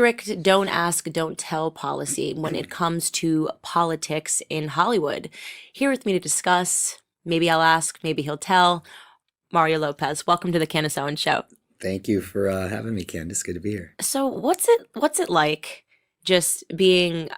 strict don't ask, don't tell policy when it comes to politics in Hollywood. Here with me to discuss, maybe I'll ask, maybe he'll tell, Mario Lopez. Welcome to the CANDACE Owens Show. Thank you for having me, Candace. Good to be here. So what's it like just being,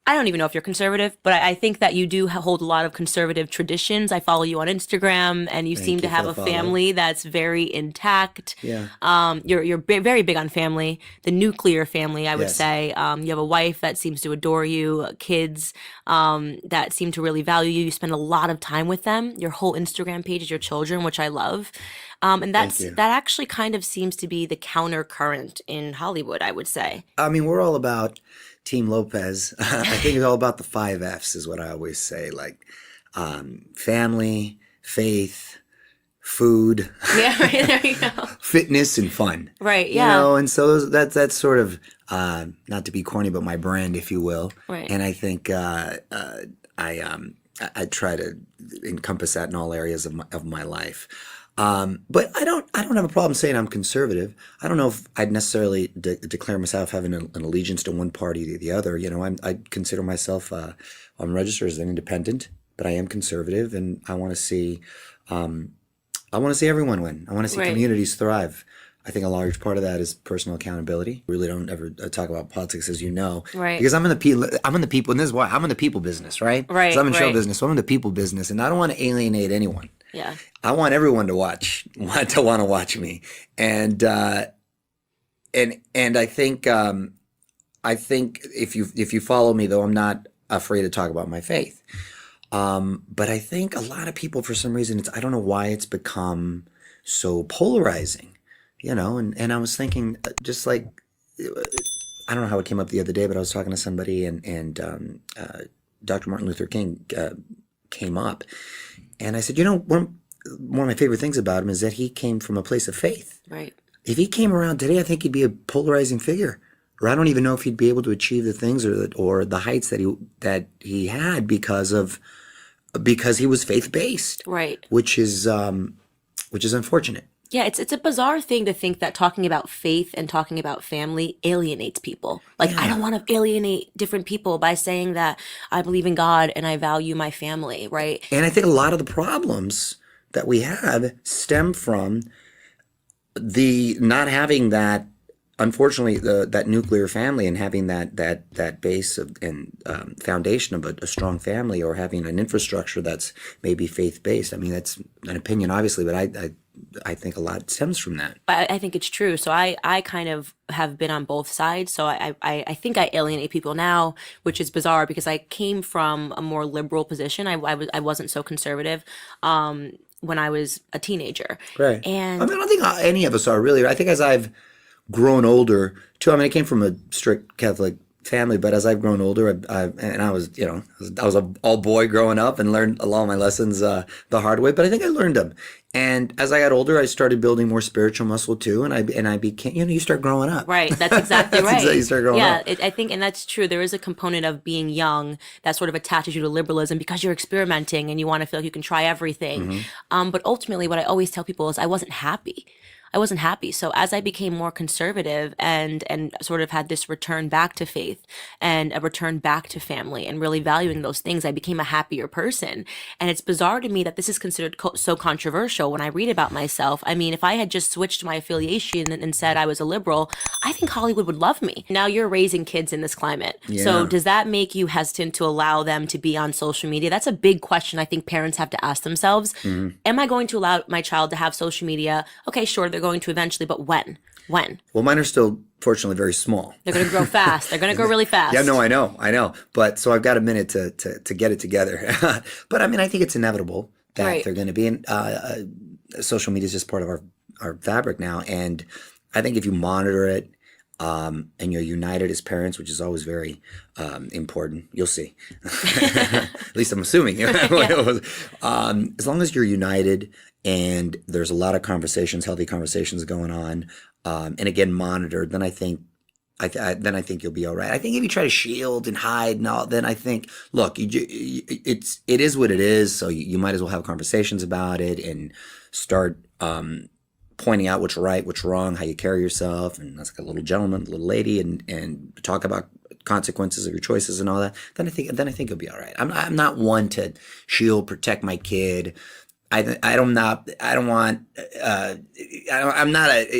I don't even know if you're conservative, but I think that you do hold a lot of conservative traditions. I follow you on Instagram, and you seem to have a family that's very intact. Yeah. You're very big on family, the nuclear family, I would Yes. say. You have a wife that seems to adore you, kids that seem to really value you. You spend a lot of time with them. Your whole Instagram page is your children, which I love. And Thank you. that actually kind of seems to be the counter current in Hollywood, I would say. I mean, we're all about Team Lopez. I think it's all about the 5 F's is what I always say, like family, faith, food, Yeah, right, there you go. fitness, and fun. Right, You yeah. know, and so that's sort of, not to be corny, but my brand, if you will. Right. And I think I try to encompass that in all areas of my life. But I don't have a problem saying I'm conservative. I don't know if I'd necessarily declare myself having an allegiance to one party or the other. You know, I consider myself, I'm registered as an independent, but I am conservative, and I want to see everyone win. I want to see Right. communities thrive. I think a large part of that is personal accountability. We really don't ever talk about politics, as you know, Right. because I'm in the people, and this is why I'm in the people business, right? Right, 'Cause I'm in show right. business, so I'm in the people business, and I don't want to alienate anyone. Yeah. I want everyone to want to watch me, and I think if you follow me, though, I'm not afraid to talk about my faith. But I think a lot of people, for some reason, I don't know why it's become so polarizing, you know. And I was thinking, just like, I don't know how it came up the other day, but I was talking to somebody, and Dr. Martin Luther King came up, and I said, you know, one of my favorite things about him is that he came from a place of faith. Right. If he came around today, I think he'd be a polarizing figure, or I don't even know if he'd be able to achieve the things or the heights that he had because he was faith based, Right. which is unfortunate. Yeah, it's a bizarre thing to think that talking about faith and talking about family alienates people. Like, I don't want to alienate different people by saying that I believe in God and I value my family, right? And I think a lot of the problems that we have stem from the not having that, unfortunately, that nuclear family, and having that base and foundation of a strong family, or having an infrastructure that's maybe faith based. I mean, that's an opinion, obviously, but I think a lot stems from that. I think it's true. So I kind of have been on both sides. So I think I alienate people now, which is bizarre because I came from a more liberal position. I wasn't so conservative when I was a teenager. Right. And I mean, I don't think any of us are really. I think as I've grown older, too. I mean, I came from a strict Catholic family, but as I've grown older, I was, you know, I was an all boy growing up and learned a lot of my lessons the hard way. But I think I learned them. And as I got older, I started building more spiritual muscle too, and I became, you know, you start growing up. right, that's exactly That's right. exactly, you start growing Yeah, up. I think, and that's true. There is a component of being young that sort of attaches you to liberalism because you're experimenting and you want to feel like you can try everything. But ultimately, what I always tell people is I wasn't happy. I wasn't happy. So as I became more conservative and sort of had this return back to faith and a return back to family and really valuing those things, I became a happier person. And it's bizarre to me that this is considered so controversial when I read about myself. I mean, if I had just switched my affiliation and said I was a liberal, I think Hollywood would love me. Now you're raising kids in this climate. So Yeah. does that make you hesitant to allow them to be on social media? That's a big question I think parents have to ask themselves. Am I going to allow my child to have social media? Okay, sure, they're going to eventually, but when? When? Well, mine are still, fortunately, very small. They're going to grow fast. They're going to grow really fast. Yeah, no, I know. But so I've got a minute to get it together. But I mean, I think it's inevitable that Right. they're going to be in. Social media is just part of our fabric now, and I think if you monitor it, and you're united as parents, which is always very important, you'll see. At least I'm assuming. As long as you're united and there's a lot of conversations, healthy conversations going on, and again monitored, then I think you'll be all right. I think if you try to shield and hide and all, then I think, look, it is what it is. So you might as well have conversations about it and start pointing out what's right, what's wrong, how you carry yourself, and that's like a little gentleman, a little lady, and talk about consequences of your choices and all that, then I think you'll be all right. I'm not one to shield, protect my kid. I'm not a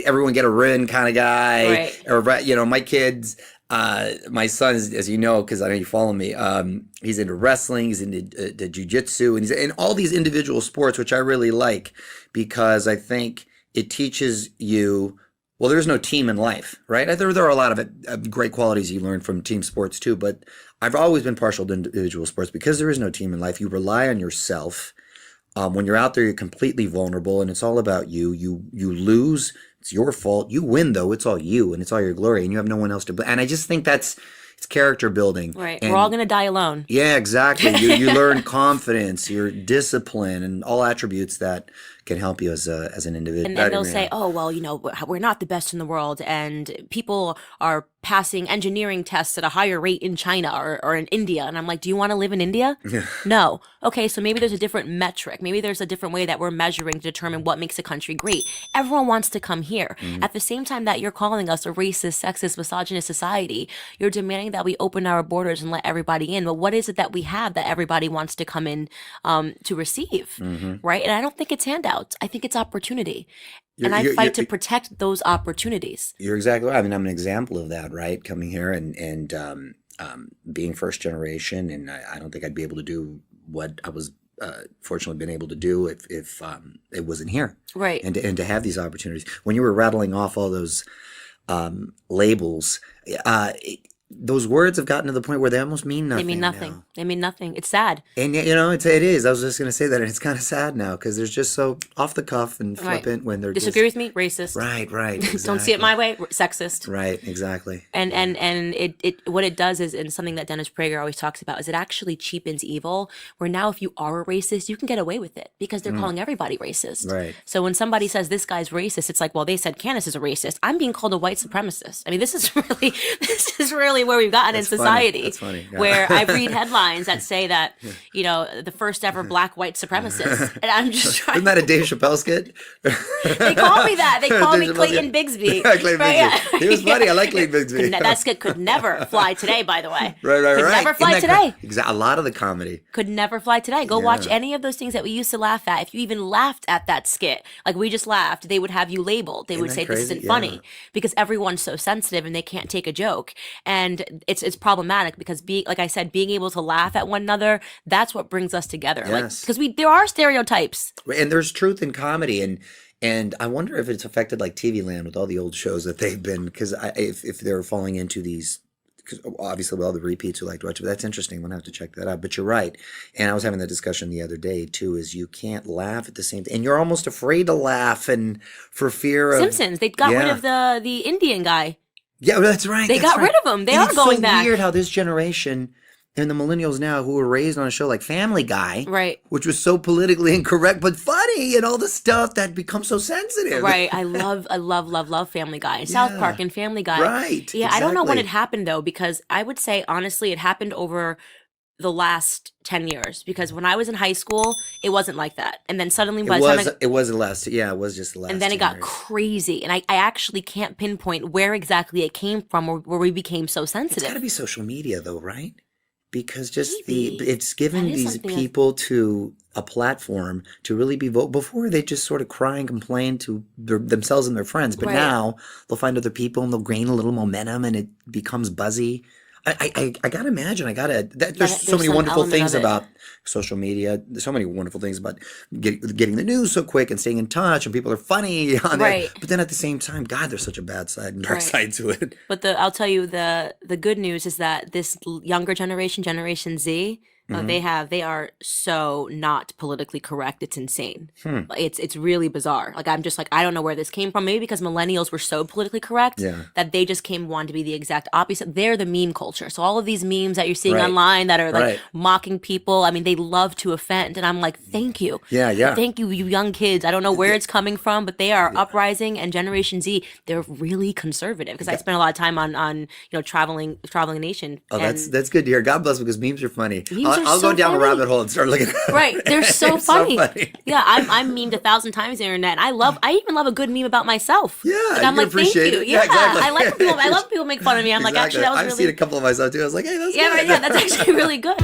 everyone get a rin kind of guy, Right. or, you know, my kids. My son is, as you know, because I know you follow me, he's into wrestling, he's into jiu-jitsu, and he's in all these individual sports, which I really like, because I think it teaches you, well, there's no team in life, right? There are a lot of great qualities you learn from team sports too, but I've always been partial to individual sports because there is no team in life. You rely on yourself. When you're out there, you're completely vulnerable, and it's all about you. You lose, it's your fault. You win, though, it's all you, and it's all your glory, and you have no one else to blame. And I just think it's character building. Right. And we're all going to die alone. yeah, exactly. You learn confidence, your discipline, and all attributes that can help you as an individual. And they'll say, oh, well, you know, we're not the best in the world, and people are passing engineering tests at a higher rate in China or in India. And I'm like, do you want to live in India? No. Okay, so maybe there's a different metric. Maybe there's a different way that we're measuring to determine what makes a country great. Everyone wants to come here. At the same time that you're calling us a racist, sexist, misogynist society, you're demanding that we open our borders and let everybody in. But what is it that we have that everybody wants to come in to receive, right? And I don't think it's handouts. I think it's opportunity. And I fight to protect those opportunities. You're exactly right. I mean, I'm an example of that, right? Coming here and being first generation, and I don't think I'd be able to do what I was fortunately been able to do if it wasn't here, Right. And to have these opportunities. When you were rattling off all those labels, those words have gotten to the point where they almost mean nothing. They mean nothing. now. They mean nothing. It's sad. And you know, it is. I was just going to say that, and it's kind of sad now because they're just so off the cuff and Right. flippant when they're Disagree with me? Racist. Right. Don't see it my way? Sexist. Right, exactly. And it what it does is, and something that Dennis Prager always talks about, is it actually cheapens evil, where now if you are a racist, you can get away with it because they're calling everybody racist. Right. So when somebody says this guy's racist, it's like, well, they said Candace is a racist. I'm being called a white supremacist. I mean, this is really where we've gotten in society. That's funny. Yeah. Where I read headlines that say that, you know, the first ever black white supremacist. And I'm just trying. Isn't that a Dave Chappelle skit? They call me that. They call me Dave Chappelle, Clayton yeah. Bigsby. Yeah, Clayton Right, Bigsby. yeah. He was funny. I like Clayton Bigsby. That skit could never fly today, by the way. Right. Could never fly Isn't that today. A lot of the comedy. Could never fly today. Go watch any of those things that we used to laugh at. If you even laughed at that skit, like we just laughed, they would have you labeled. They would that say this crazy? isn't funny because everyone's so sensitive and they can't take a joke. And it's problematic because like I said, being able to laugh at one another, that's what brings us together. Yes. Like, because there are stereotypes. And there's truth in comedy, and I wonder if it's affected like TV Land with all the old shows that they've been, because if they're falling into these, because obviously with all the repeats we like to watch, but that's interesting. I'm gonna have to check that out. But you're right, and I was having that discussion the other day too. Is you can't laugh at the same time, and you're almost afraid to laugh, and for fear of Simpsons, they got rid of the Indian guy. Yeah, that's right. They got rid of him. They are going back. It's so weird how this generation and the millennials now who were raised on a show like Family Guy, Right. which was so politically incorrect but funny, and all the stuff that becomes so sensitive. Right. I love Family Guy and South Park and Family Guy. Right. Yeah, I don't know when exactly. it happened though, because I would say honestly it happened over the last 10 years, because when I was in high school, it wasn't like that. And then suddenly by the time It was the last. Yeah, it was just the last. and then it 10 got years. crazy. And I actually can't pinpoint where exactly it came from or where we became so It's sensitive. got to be social media, though, right? Because just Maybe. it's given That is these something people to a platform to really be vocal. Before they just sort of cry and complain to themselves and their friends, but Right. now they'll find other people and they'll gain a little momentum, and it becomes buzzy. I gotta imagine. There's There's so many some wonderful element things of it. about social media. There's so many wonderful things about getting the news so quick and staying in touch, and people are funny on Right. it. But then at the same time, God, there's such a bad side and dark Right. side to it. But I'll tell you the good news is that this younger generation, Generation Z, they are so not politically correct. It's insane. It's really bizarre. Like I'm just like, I don't know where this came from. Maybe because millennials were so politically correct Yeah. that they just wanted to be the exact opposite. They're the meme culture. So all of these memes that you're seeing Right. online that are like Right. mocking people, I mean, they love to offend. And I'm like, thank you. Yeah. Thank you, you young kids. I don't know where it's coming from, but they are uprising. And Generation Z, they're really conservative, because I spent a lot of time on traveling the nation. Oh, and that's good to hear. God bless, because memes are funny. Memes are I'll so go down funny. a rabbit hole and start looking. Right, they're so It's funny. So funny. Yeah, I'm memed 1,000 times on the internet. And I even love a good meme about myself. Yeah, like, I'm you like, thank appreciate you. it. Yeah, Yeah, exactly. I like when people. I love when people make fun of me. I'm like, actually, that was I've really. seen a couple of myself too. I was like, hey, that's Yeah, good. right. Yeah, that's actually really good.